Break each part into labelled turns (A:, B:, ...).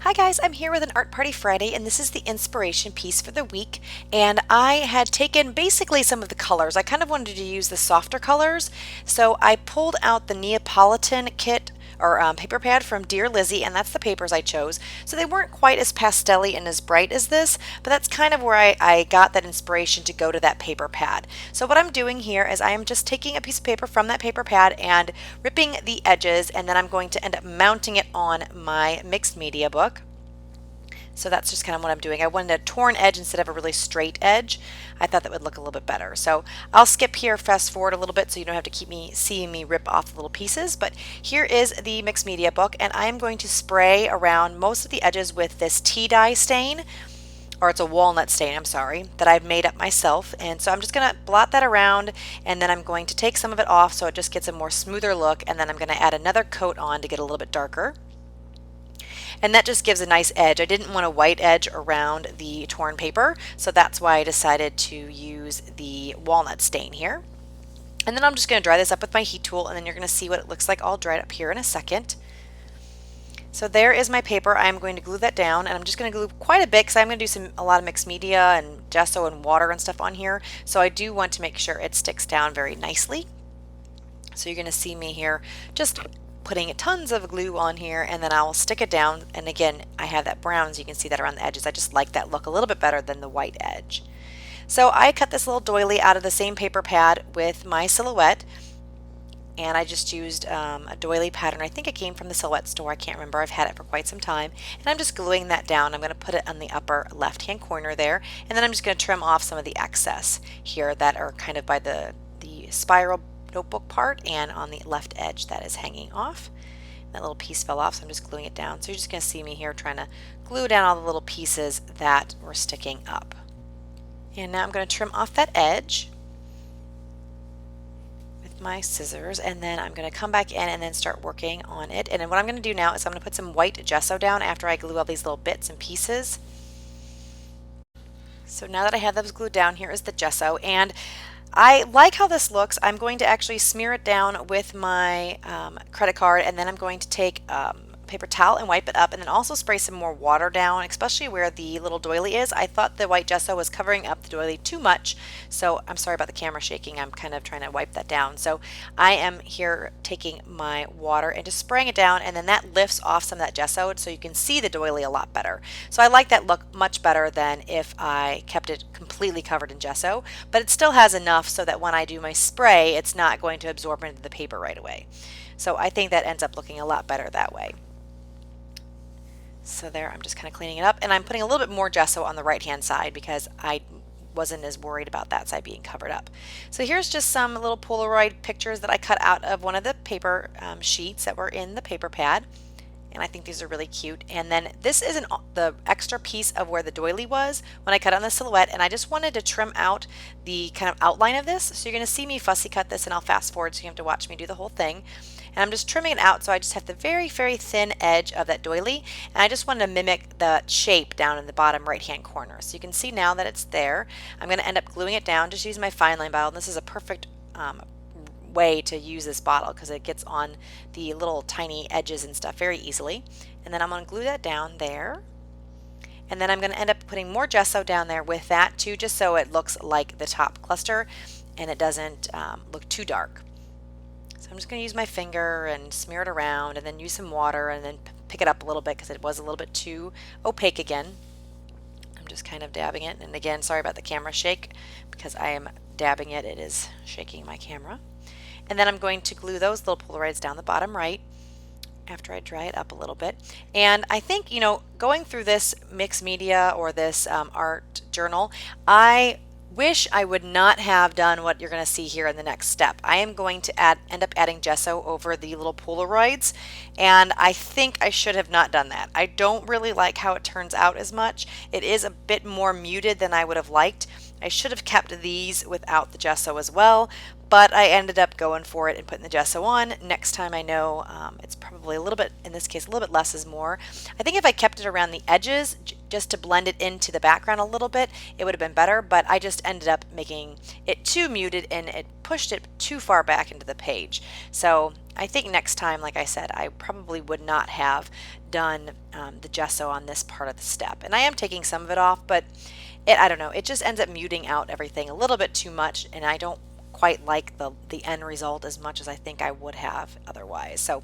A: Hi guys, I'm here with an Art Party Friday and this is the inspiration piece for the week, and I had taken basically some of the colors. I kind of wanted to use the softer colors, so I pulled out the Neapolitan kit or paper pad from Dear Lizzie, and that's the papers I chose. So they weren't quite as pastel-y and as bright as this, but that's kind of where I got that inspiration to go to that paper pad. So what I'm doing here is I am just taking a piece of paper from that paper pad and ripping the edges, and then I'm going to end up mounting it on my mixed media book. So that's just kind of what I'm doing. I wanted a torn edge instead of a really straight edge. I thought that would look a little bit better. So I'll skip here, fast forward a little bit so you don't have to keep seeing me rip off the little pieces. But here is the mixed media book, and I'm going to spray around most of the edges with this tea dye stain, or it's a walnut stain, I'm sorry, that I've made up myself. And so I'm just going to blot that around, and then I'm going to take some of it off so it just gets a more smoother look, and then I'm going to add another coat on to get a little bit darker. And that just gives a nice edge. I didn't want a white edge around the torn paper, so that's why I decided to use the walnut stain here. And then I'm just going to dry this up with my heat tool, and then you're going to see what it looks like all dried up here in a second. So there is my paper. I'm going to glue that down, and I'm just going to glue quite a bit because I'm going to do a lot of mixed media and gesso and water and stuff on here. So I do want to make sure it sticks down very nicely. So you're going to see me here just putting tons of glue on here, and then I'll stick it down. And again, I have that brown, so you can see that around the edges. I just like that look a little bit better than the white edge. So I cut this little doily out of the same paper pad with my silhouette, and I just used a doily pattern. I think it came from the Silhouette store. I can't remember. I've had it for quite some time. And I'm just gluing that down. I'm going to put it on the upper left-hand corner there, and then I'm just going to trim off some of the excess here that are kind of by the spiral notebook part and on the left edge that is hanging off. That little piece fell off, so I'm just gluing it down. So you're just going to see me here trying to glue down all the little pieces that were sticking up. And now I'm going to trim off that edge with my scissors, and then I'm going to come back in and then start working on it. And then what I'm going to do now is I'm going to put some white gesso down after I glue all these little bits and pieces. So now that I have those glued down, here is the gesso, and I like how this looks. I'm going to actually smear it down with my credit card, and then I'm going to take paper towel and wipe it up, and then also spray some more water down, especially where the little doily is. I thought the white gesso was covering up the doily too much, so I'm sorry about the camera shaking. I'm kind of trying to wipe that down. So I am here taking my water and just spraying it down, and then that lifts off some of that gesso so you can see the doily a lot better. So I like that look much better than if I kept it completely covered in gesso, but it still has enough so that when I do my spray, it's not going to absorb into the paper right away. So I think that ends up looking a lot better that way. So there, I'm just kind of cleaning it up, and I'm putting a little bit more gesso on the right hand side because I wasn't as worried about that side being covered up. So here's just some little Polaroid pictures that I cut out of one of the paper sheets that were in the paper pad, and I think these are really cute. And then this is the extra piece of where the doily was when I cut on the silhouette, and I just wanted to trim out the kind of outline of this. So you're going to see me fussy cut this, and I'll fast forward so you have to watch me do the whole thing. And I'm just trimming it out, so I just have the very, very thin edge of that doily, and I just wanted to mimic the shape down in the bottom right hand corner. So you can see now that it's there. I'm going to end up gluing it down. Just use my fine line bottle, and this is a perfect way to use this bottle because it gets on the little tiny edges and stuff very easily. And then I'm going to glue that down there, and then I'm going to end up putting more gesso down there with that too, just so it looks like the top cluster and it doesn't look too dark. So I'm just going to use my finger and smear it around, and then use some water, and then pick it up a little bit because it was a little bit too opaque again. I'm just kind of dabbing it, and again, sorry about the camera shake because I am dabbing it. It is shaking my camera. And then I'm going to glue those little Polaroids down the bottom right after I dry it up a little bit. And I think, you know, going through this mixed media or this art journal, I wish I would not have done what you're going to see here in the next step. I am going to end up adding gesso over the little Polaroids, and I think I should have not done that. I don't really like how it turns out as much. It is a bit more muted than I would have liked. I should have kept these without the gesso as well, but I ended up going for it and putting the gesso on. Next time I know it's probably a little bit, in this case, a little bit less is more. I think if I kept it around the edges, just to blend it into the background a little bit, it would have been better, but I just ended up making it too muted and it pushed it too far back into the page. So I think next time, like I said, I probably would not have done the gesso on this part of the step. And I am taking some of it off, but I don't know, it just ends up muting out everything a little bit too much, and I don't quite like the end result as much as I think I would have otherwise. So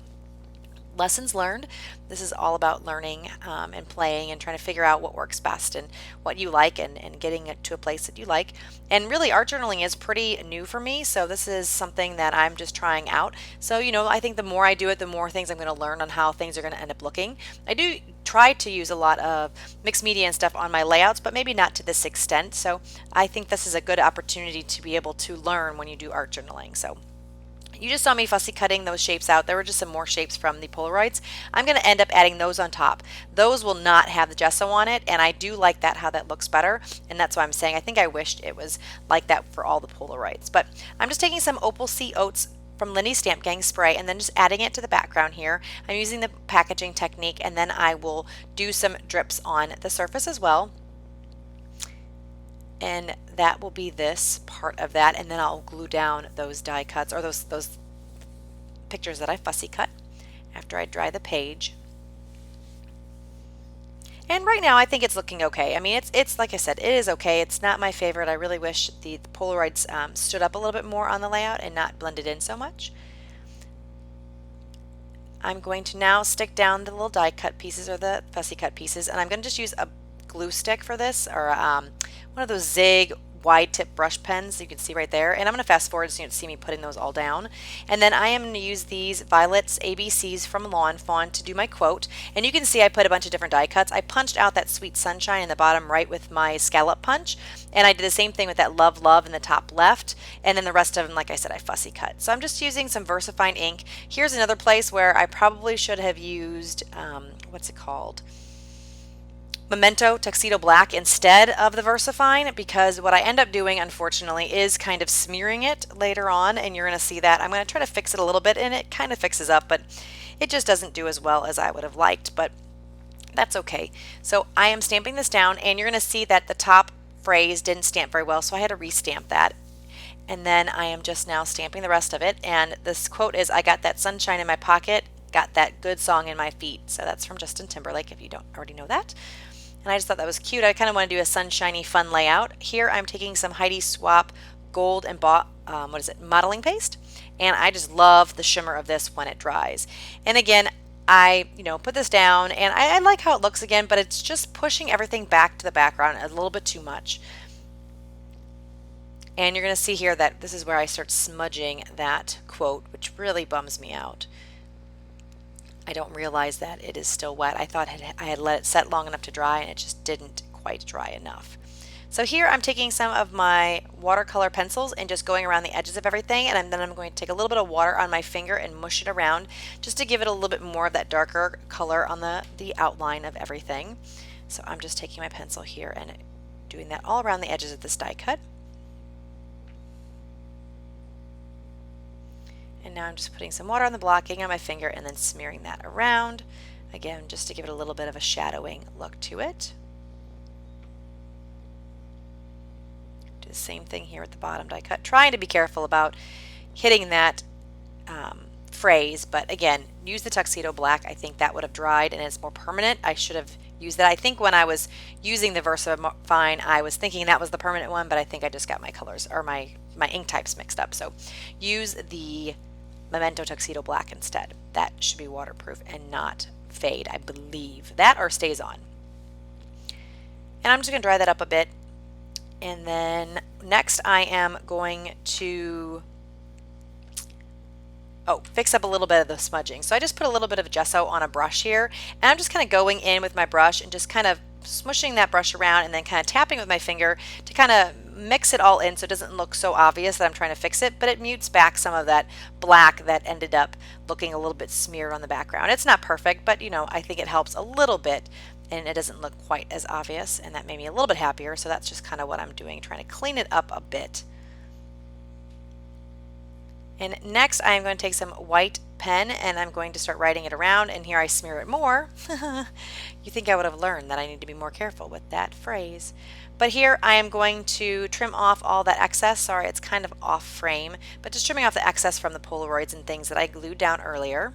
A: lessons learned. This is all about learning and playing and trying to figure out what works best and what you like, and getting it to a place that you like. And really, art journaling is pretty new for me, so this is something that I'm just trying out. So, you know, I think the more I do it, the more things I'm going to learn on how things are going to end up looking. I do try to use a lot of mixed media and stuff on my layouts, but maybe not to this extent. So I think this is a good opportunity to be able to learn when you do art journaling. So you just saw me fussy cutting those shapes out. There were just some more shapes from the Polaroids. I'm going to end up adding those on top. Those will not have the gesso on it, and I do like that, how that looks better, and that's why I'm saying I think I wished it was like that for all the Polaroids. But I'm just taking some Opal Sea Oats from Lindy's Stamp Gang spray and then just adding it to the background here. I'm using the packaging technique, and then I will do some drips on the surface as well. And that will be this part of that, and then I'll glue down those die cuts, or those pictures that I fussy cut after I dry the page. And right now I think it's looking okay. I mean, it's like I said, it is okay. It's not my favorite. I really wish the Polaroids stood up a little bit more on the layout and not blended in so much. I'm going to now stick down the little die cut pieces, or the fussy cut pieces, and I'm going to just use a glue stick for this, or one of those Zig wide tip brush pens you can see right there, and I'm going to fast forward so you can see me putting those all down. And then I am going to use these Violet's ABCs from Lawn Fawn to do my quote, and you can see I put a bunch of different die cuts. I punched out that Sweet Sunshine in the bottom right with my scallop punch, and I did the same thing with that Love Love in the top left, and then the rest of them, like I said, I fussy cut. So I'm just using some VersaFine ink. Here's another place where I probably should have used what's it called, Memento Tuxedo Black instead of the VersaFine, because what I end up doing, unfortunately, is kind of smearing it later on, and you're going to see that. I'm going to try to fix it a little bit, and it kind of fixes up, but it just doesn't do as well as I would have liked, but that's okay. So I am stamping this down, and you're going to see that the top phrase didn't stamp very well, so I had to restamp that. And then I am just now stamping the rest of it, and this quote is, "I got that sunshine in my pocket, got that good song in my feet." So that's from Justin Timberlake, if you don't already know that. And I just thought that was cute. I kind of want to do a sunshiny, fun layout. Here I'm taking some Heidi Swapp gold and modeling paste, and I just love the shimmer of this when it dries. And again, I put this down, and I like how it looks again, but it's just pushing everything back to the background a little bit too much. And you're going to see here that this is where I start smudging that quote, which really bums me out. I don't realize that it is still wet. I thought I had let it set long enough to dry, and it just didn't quite dry enough. So here I'm taking some of my watercolor pencils and just going around the edges of everything, and then I'm going to take a little bit of water on my finger and mush it around just to give it a little bit more of that darker color on the outline of everything. So I'm just taking my pencil here and doing that all around the edges of this die cut. And now I'm just putting some water on the blocking on my finger and then smearing that around, again, just to give it a little bit of a shadowing look to it. Do the same thing here at the bottom die cut, trying to be careful about hitting that phrase, but again, use the Tuxedo Black. I think that would have dried and it's more permanent. I should have used that. I think when I was using the VersaFine, I was thinking that was the permanent one, but I think I just got my colors, or my ink types mixed up. So use the Memento Tuxedo Black instead. That should be waterproof and not fade, I believe. That or stays on. And I'm just going to dry that up a bit. And then next I am going to fix up a little bit of the smudging. So I just put a little bit of gesso on a brush here, and I'm just kind of going in with my brush and just kind of smushing that brush around and then kind of tapping with my finger to kind of mix it all in so it doesn't look so obvious that I'm trying to fix it, but it mutes back some of that black that ended up looking a little bit smeared on the background. It's not perfect, but I think it helps a little bit and it doesn't look quite as obvious, and that made me a little bit happier. So that's just kind of what I'm doing, trying to clean it up a bit. And next I am going to take some white pen and I'm going to start writing it around, and here I smear it more. You think I would have learned that I need to be more careful with that phrase. But here I am going to trim off all that excess. Sorry, it's kind of off frame, but just trimming off the excess from the Polaroids and things that I glued down earlier.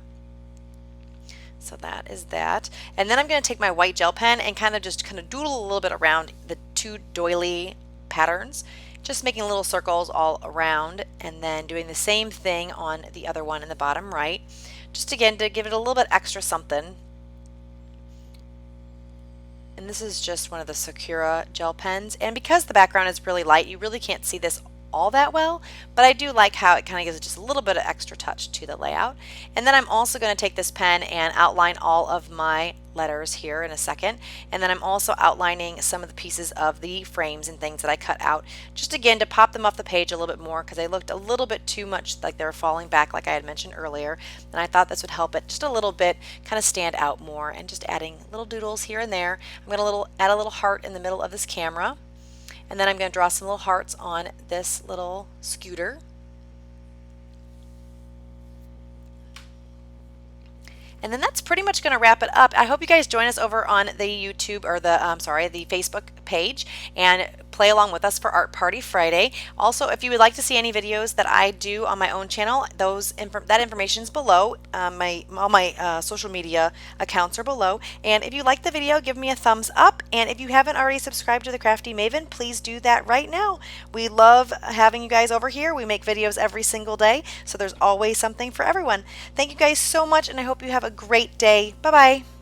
A: So that is that. And then I'm going to take my white gel pen and kind of doodle a little bit around the two doily patterns, just making little circles all around, and then doing the same thing on the other one in the bottom right, just again to give it a little bit extra something. And this is just one of the Sakura gel pens, and because the background is really light, you really can't see this all that well, but I do like how it kind of gives it just a little bit of extra touch to the layout. And then I'm also going to take this pen and outline all of my letters here in a second, and then I'm also outlining some of the pieces of the frames and things that I cut out, just again to pop them off the page a little bit more, because they looked a little bit too much like they were falling back like I had mentioned earlier, and I thought this would help it just a little bit kind of stand out more, and just adding little doodles here and there. I'm going to add a little heart in the middle of this camera. And then I'm going to draw some little hearts on this little scooter. And then that's pretty much going to wrap it up. I hope you guys join us over on the YouTube, or the the Facebook page, and play along with us for Art Party Friday. Also, if you would like to see any videos that I do on my own channel, that information is below. All my social media accounts are below. And if you like the video, give me a thumbs up. And if you haven't already subscribed to the Crafty Maven, please do that right now. We love having you guys over here. We make videos every single day, so there's always something for everyone. Thank you guys so much, and I hope you have a great day. Bye-bye.